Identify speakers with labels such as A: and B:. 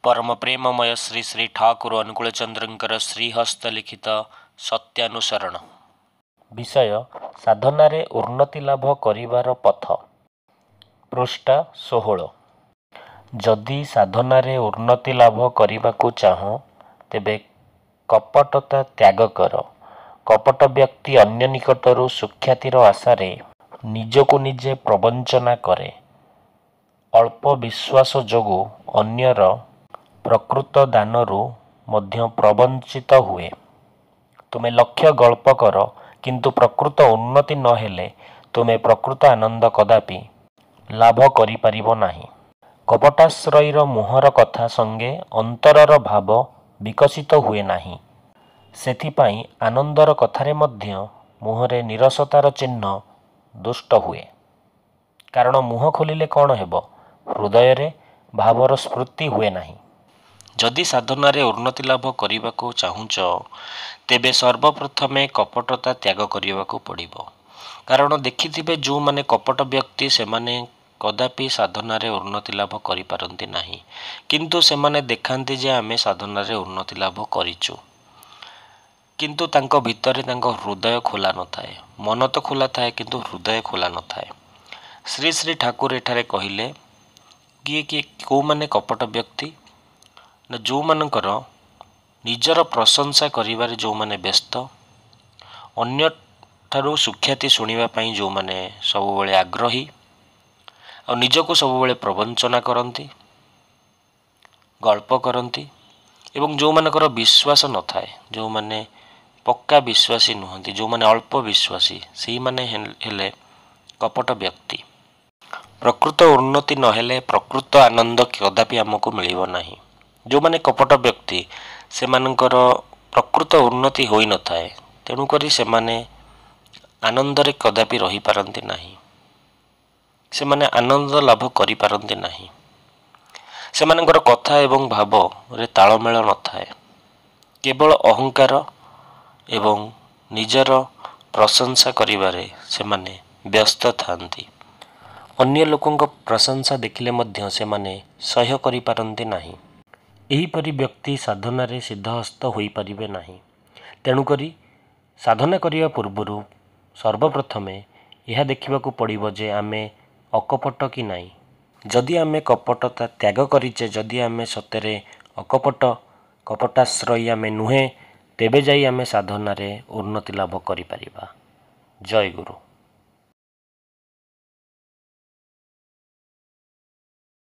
A: परम प्रेममय श्री श्री ठाकुर अनुकूलचंद्रंकर श्रीहस्त लिखित सत्यानुसरण विषय साधनारे उन्नति लाभ करिवार पथ पृष्ठा 16। जदि साधनारे उन्नति लाभ करिबाकु चाहो तेबे कपटता त्याग कर। कपट व्यक्ति अन्य निकटरू सुख्यातिर आशारे निजको निजे प्रवंचना करे। अल्प विश्वास जोगु अन्यर प्रकृत दानरू मध्य प्रवंचित हुए। तुमे लक्ष्य गल्प कर किंतु प्रकृत उन्नति न हेले तुमे प्रकृत आनंद कदापि लाभ करि परिबो नाही। कपटाश्रयीर मुहर कथा संगे अंतरर भाव विकसित हुए नाही। सेथिपाई आनंदर कथारे मध्य मुहरे निरसतार चिन्ह दुष्ट हुए। कारण मुह खोलिले कौन हेबो, हृदय भावर स्फूर्ति हुए नाही। जदि साधनारे उन्नति लाभ करिबाकु चाहुच तेबे सर्वप्रथमे कपटता त्याग करिबाकु पड़िबो। कारण देखिथिबे जो माने कपट व्यक्ति से माने कदापि साधनारे उन्नति लाभ करि पारंती नाही, किंतु से माने देखांती जे आमे साधनारे उन्नति लाभ करिचु, किंतु तांको भितरे तांको हृदय खोला न थाए। मन तो खोला थाए किंतु हृदय खोला न थाए। श्री श्री ठाकुर एठारे कहिले कि को माने कपट व्यक्ति ना जो मानकर निजर प्रशंसा करिबारे जो माने व्यस्त, अन्य ठारू सुख्याति सुनिबा पई जो माने सबुबेले आग्रही और निजको सबुबेले प्रवंचना करती, गल्प करती एवं जो मानकर विश्वास न थाए, जो माने पक्का विश्वासी नुहंती, जो माने अल्प विश्वासी, सेही माने हेले कपट व्यक्ति। प्रकृत उन्नति न हेले प्रकृत आनंद कदापि हमको मिलिबो नाही। जो माने कपट व्यक्ति से मानकर प्रकृत उन्नति होई न थाए, तेणु करी से माने आनंदरे कदापि रही पारंती नाही। से माने आनंद लाभ करि पारंती नाही। से मानकर कथा एवं भाव रे तालमेल न थाए। केवल अहंकार एवं निजर प्रशंसा करिबारे से माने व्यस्त थांती। अन्य लोकंक प्रशंसा देखिले मध्य से माने सह्य करि पारंती नाही। एहीपरि व्यक्ति साधनारे सिद्धहस्त होई परिबे नाही। तेणुकरी साधना करिया पूर्वरु सर्वप्रथमे यह देखिबाकु पड़िबो जे आमे अकपट कि नाही। जदि आमे कपटता त्याग करिचे, जदि आमे सतेरे अकपट कपटाश्रयी आमे नुहे, तेबे जाई आमे साधनारे उन्नति लाभ करि परिबा। जय गुरु।